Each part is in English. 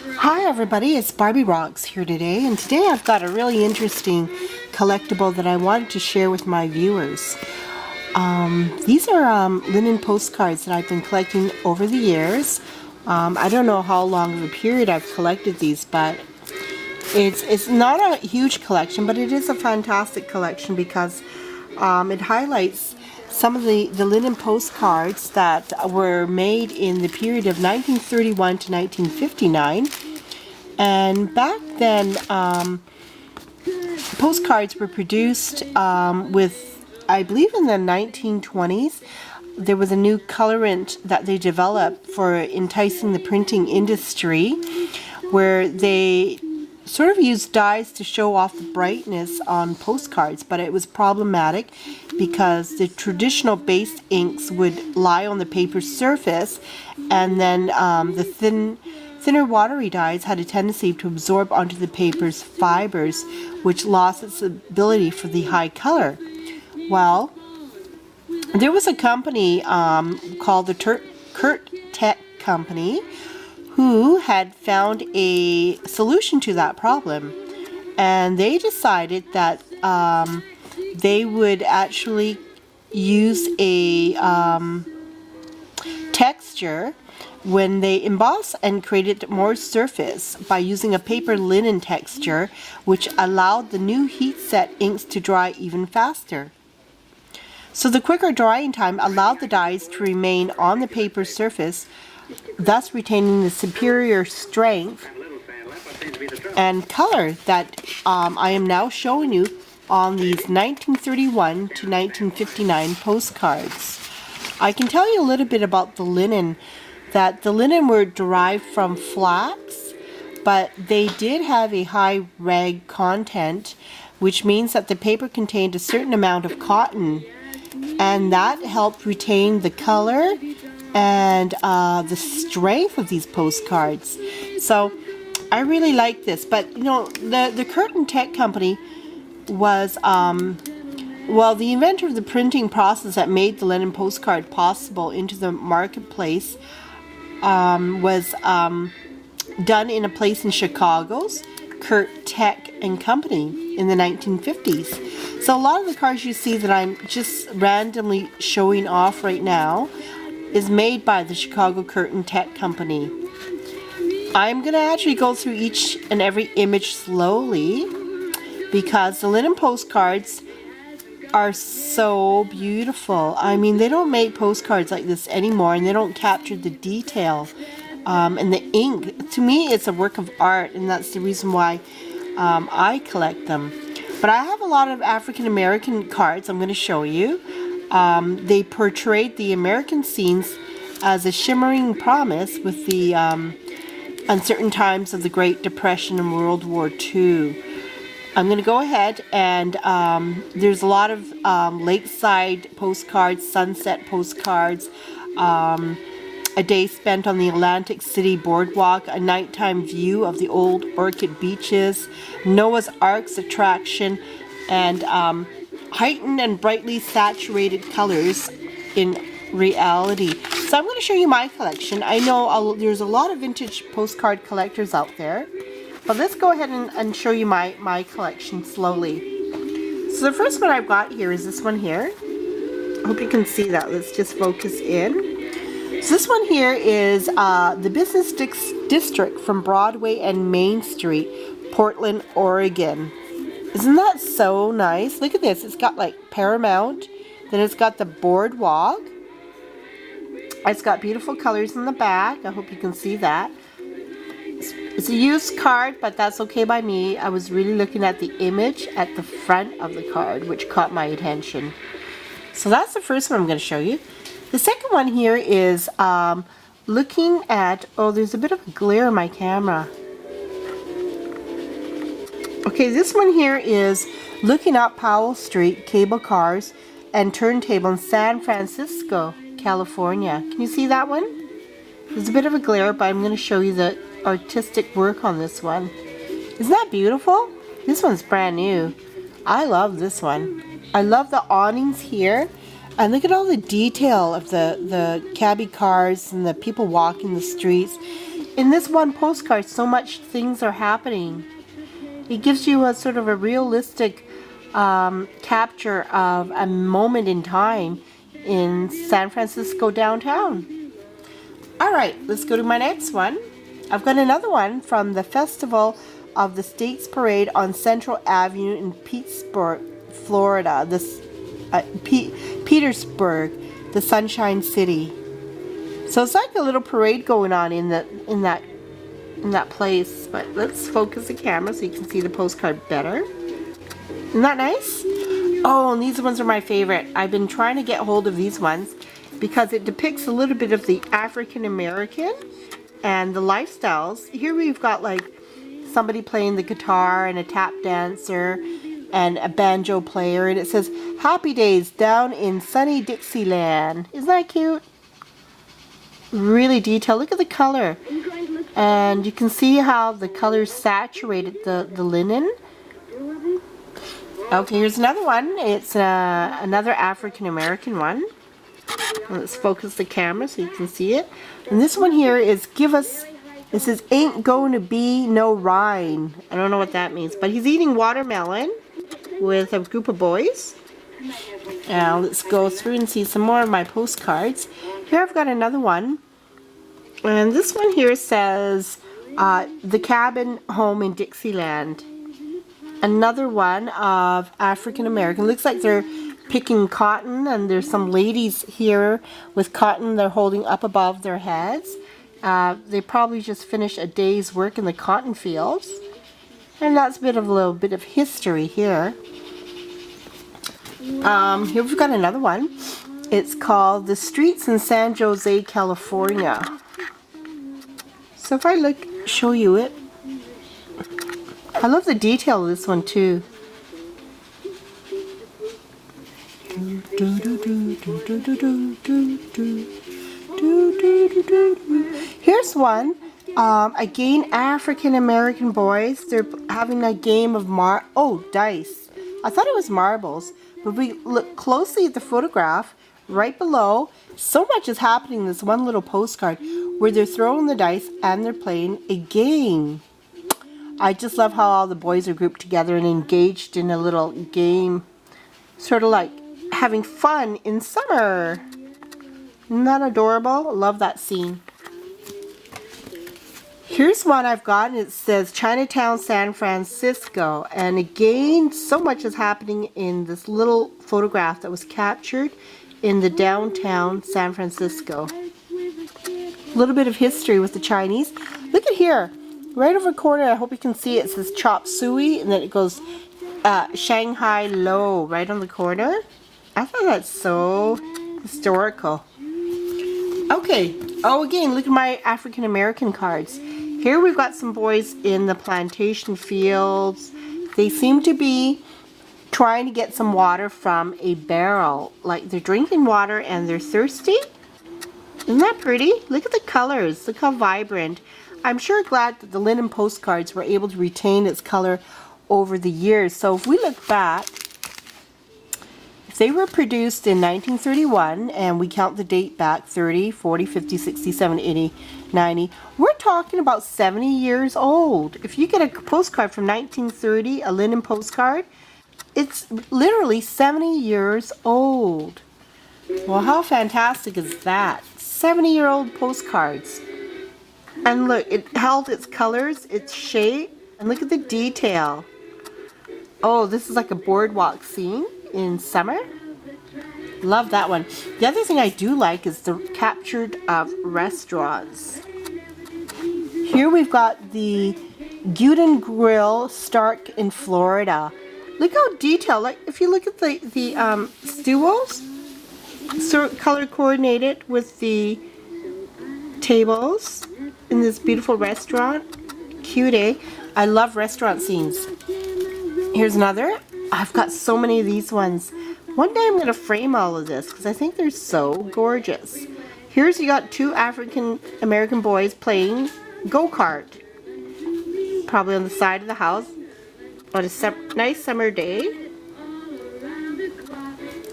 Hi everybody, it's Barbie Rocks here today, and today I've got a really interesting collectible that I wanted to share with my viewers. These are linen postcards that I've been collecting over the years. I don't know how long of a period I've collected these, but it's not a huge collection, but it is a fantastic collection because it highlights some of the linen postcards that were made in the period of 1931 to 1959. And back then, postcards were produced with, I believe in the 1920s, there was a new colorant that they developed for enticing the printing industry, where they sort of used dyes to show off the brightness on postcards, but it was problematic because the traditional base inks would lie on the paper's surface, and then the thinner watery dyes had a tendency to absorb onto the paper's fibers, which lost its ability for the high color. Well, there was a company called the Kurt Tech Company who had found a solution to that problem, and they decided that they would actually use a texture when they emboss and created more surface by using a paper linen texture, which allowed the new heat set inks to dry even faster. So the quicker drying time allowed the dyes to remain on the paper's surface, thus retaining the superior strength and color that I am now showing you on these 1931 to 1959 postcards. I can tell you a little bit about the linen, that the linen were derived from flax, but they did have a high rag content, which means that the paper contained a certain amount of cotton, and that helped retain the color and the strength of these postcards. So I really like this. But you know, the Kurt Tech Company was well, the inventor of the printing process that made the linen postcard possible into the marketplace was done in a place in Chicago's Kurt Tech and Company in the 1950s. So a lot of the cards you see that I'm just randomly showing off right now is made by the Chicago Kurt Tech Company. I'm going to actually go through each and every image slowly because the linen postcards are so beautiful. I mean, they don't make postcards like this anymore, and they don't capture the detail and the ink. To me, it's a work of art, and that's the reason why I collect them. But I have a lot of African American cards I'm going to show you. They portrayed the American scenes as a shimmering promise with the uncertain times of the Great Depression and World War II. I'm going to go ahead and there's a lot of lakeside postcards, sunset postcards, a day spent on the Atlantic City boardwalk, a nighttime view of the old orchid beaches, Noah's Ark's attraction, and heightened and brightly saturated colors in reality. So I'm going to show you my collection. I know there's a lot of vintage postcard collectors out there, but let's go ahead and show you my collection slowly. So the first one I've got here is this one here. I hope you can see that. Let's just focus in. So this one here is the business district from Broadway and Main Street, Portland, Oregon. Isn't that so nice? Look at this. It's got like Paramount. Then it's got the boardwalk. It's got beautiful colors in the back. I hope you can see that. It's a used card, but that's okay by me. I was really looking at the image at the front of the card, which caught my attention. So that's the first one I'm going to show you. The second one here is looking at, oh, there's a bit of a glare in my camera. Okay, this one here is looking up Powell Street, cable cars, and turntable in San Francisco, California. Can you see that one? There's a bit of a glare, but I'm going to show you the artistic work on this one. Isn't that beautiful? This one's brand new. I love this one. I love the awnings here. And look at all the detail of the cabbie cars and the people walking the streets. in this one postcard, so much things are happening. It gives you a sort of a realistic capture of a moment in time in San Francisco downtown. All right, let's go to my next one. I've got another one from the Festival of the States Parade on Central Avenue in Pittsburgh, Florida. Petersburg, the Sunshine City. So it's like a little parade going on in that place. But let's focus the camera so you can see the postcard better. Isn't that nice? Oh, and these ones are my favorite. I've been trying to get hold of these ones because it depicts a little bit of the African American and the lifestyles. Here we've got like somebody playing the guitar and a tap dancer and a banjo player, and it says "Happy Days down in sunny Dixieland." Isn't that cute? Really detailed. Look at the color, and you can see how the colors saturated the linen. Okay, here's another one. It's another African American one. Let's focus the camera so you can see it. And this one here is it says "Ain't going to be no rain." I don't know what that means, but he's eating watermelon with a group of boys. Now let's go through and see some more of my postcards. Here I've got another one, and this one here says "The Cabin Home in Dixieland." Another one of African American. Looks like they're picking cotton, and there's some ladies here with cotton they're holding up above their heads. They probably just finished a day's work in the cotton fields. And that's a little bit of history here. Here we've got another one. It's called "The Streets in San Jose, California." So if I show you it. I love the detail of this one too. Here's one. Again, African American boys. They're having a game of dice. I thought it was marbles, but we look closely at the photograph right below. So much is happening in this one little postcard where they're throwing the dice and they're playing a game. I just love how all the boys are grouped together and engaged in a little game, sort of like having fun in summer. Isn't that adorable? Love that scene. Here's one I've got, and it says Chinatown, San Francisco. And again, so much is happening in this little photograph that was captured in the downtown San Francisco. A little bit of history with the Chinese. Look at here. Right over the corner, I hope you can see it. It says Chop Suey, and then it goes Shanghai Lo right on the corner. I thought that's so historical. Okay. Oh, again, look at my African American cards. Here we've got some boys in the plantation fields. They seem to be trying to get some water from a barrel. Like they're drinking water and they're thirsty. Isn't that pretty? Look at the colors. Look how vibrant. I'm sure glad that the linen postcards were able to retain its color over the years. So if we look back, if they were produced in 1931 and we count the date back 30, 40, 50, 60, 70, 80, 90, we're talking about 70 years old. If you get a postcard from 1930, a linen postcard, it's literally 70 years old. Well, how fantastic is that? 70-year-old postcards. And look, it held its colors, its shape, and look at the detail. Oh, this is like a boardwalk scene in summer. Love that one. The other thing I do like is the captured of restaurants. Here we've got the Guden Grill Stark in Florida. Look how detailed. Like if you look at the stools, sort of color coordinated with the tables in this beautiful restaurant. Cute, eh? I love restaurant scenes. Here's another. I've got so many of these ones. One day I'm going to frame all of this because I think they're so gorgeous. Here's you got two African American boys playing go-kart. Probably on the side of the house on a nice summer day.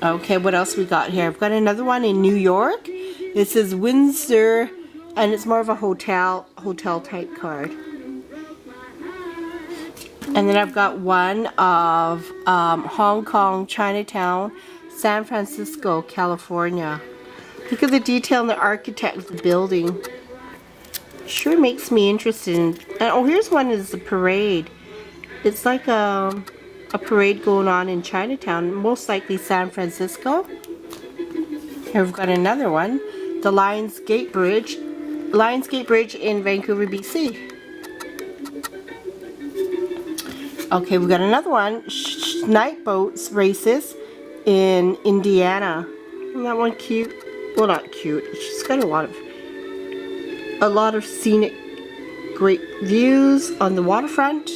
Okay, what else we got here? I've got another one in New York. This is Windsor and it's more of a hotel type card. And then I've got one of Hong Kong, Chinatown, San Francisco, California. Look at the detail in the architect of the building. Sure makes me interested in. And oh, here's one is the parade. It's like a parade going on in Chinatown, most likely San Francisco. Here we've got another one, the Lions Gate Bridge in Vancouver, BC. Okay, we've got another one, night boats races in Indiana. Isn't that one cute? Well, not cute. She's got a lot of scenic, great views on the waterfront.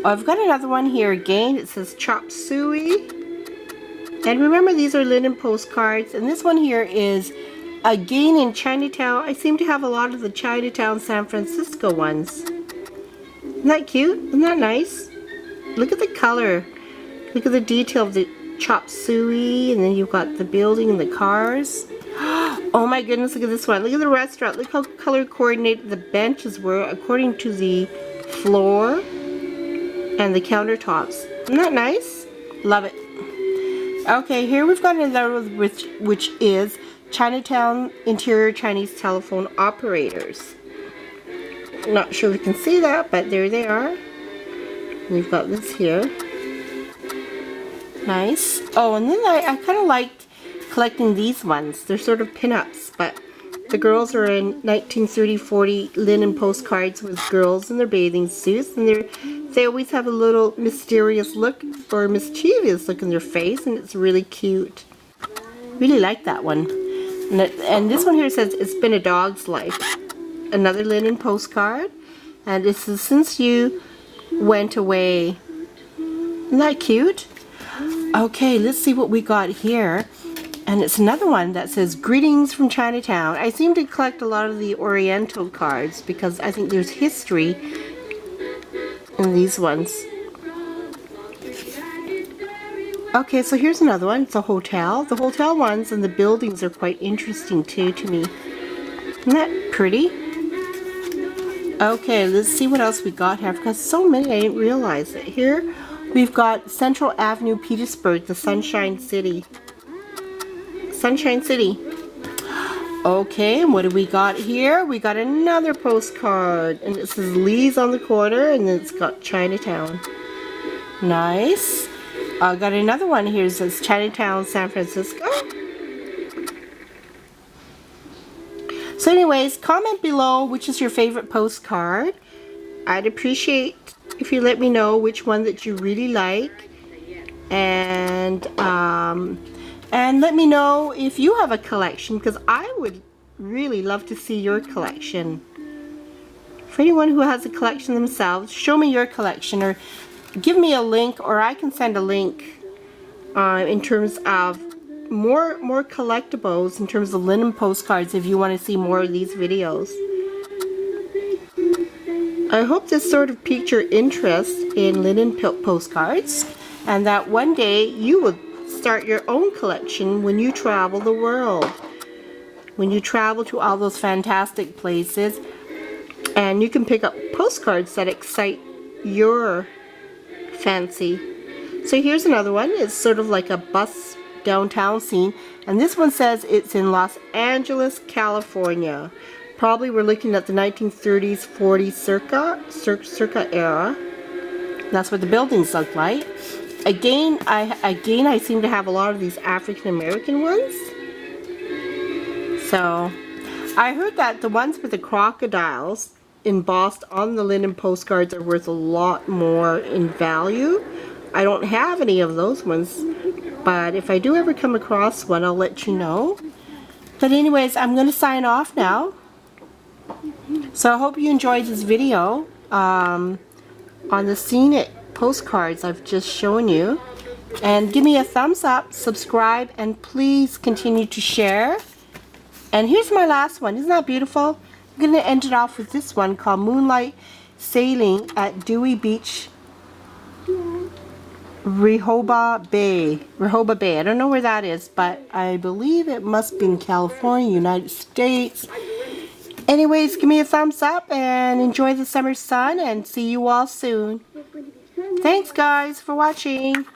I've got another one here again. It says chop suey. And remember, these are linen postcards. And this one here is again in Chinatown. I seem to have a lot of the Chinatown, San Francisco ones. Isn't that cute? Isn't that nice? Look at the color. Look at the detail of the chop suey. And then you've got the building and the cars. Oh my goodness, look at this one. Look at the restaurant. Look how color coordinated the benches were according to the floor and the countertops. Isn't that nice? Love it. Okay, here we've got another which is Chinatown Interior Chinese Telephone Operators. Not sure if you can see that, but there they are. We've got this here. Nice. Oh, and then I kind of liked collecting these ones. They're sort of pin-ups, but the girls are in 1930-40 linen postcards with girls in their bathing suits, and they always have a little mysterious look or mischievous look in their face, and it's really cute. Really like that one. And this one here says, "It's been a dog's life." Another linen postcard, and this is "Since you went away." Isn't that cute? Okay, let's see what we got here. And it's another one that says, "Greetings from Chinatown." I seem to collect a lot of the Oriental cards because I think there's history in these ones. Okay, so here's another one. It's a hotel. The hotel ones and the buildings are quite interesting too to me. Isn't that pretty? Okay, let's see what else we got here. I've got so many I didn't realize it. Here we've got Central Avenue, Petersburg, the Sunshine City. Sunshine City. Okay, and what do we got here? We got another postcard, and it says Lee's on the corner, and then it's got Chinatown. Nice. I got another one here that says Chinatown, San Francisco. So anyways, comment below which is your favorite postcard. I'd appreciate if you let me know which one that you really like, and let me know if you have a collection, because I would really love to see your collection. For anyone who has a collection themselves, show me your collection, or give me a link, or I can send a link in terms of more collectibles, in terms of linen postcards, if you want to see more of these videos. I hope this sort of piqued your interest in linen postcards, and that one day you will start your own collection when you travel the world. When you travel to all those fantastic places, and you can pick up postcards that excite your fancy. So here's another one. It's sort of like a bus downtown scene, and this one says it's in Los Angeles, California. Probably we're looking at the 1930s, 40s circa era. That's what the buildings look like. Again, I seem to have a lot of these African American ones. So I heard that the ones with the crocodiles embossed on the linen postcards are worth a lot more in value. I don't have any of those ones, but if I do ever come across one, I'll let you know. But anyways, I'm going to sign off now. So I hope you enjoyed this video on the scenic postcards I've just shown you. And give me a thumbs up, subscribe, and please continue to share. And here's my last one. Isn't that beautiful? I'm going to end it off with this one called Moonlight Sailing at Dewey Beach, Rehoboth Bay. I don't know where that is, but I believe it must be in California, United States. Anyways, give me a thumbs up and enjoy the summer sun, and see you all soon. Thanks guys for watching.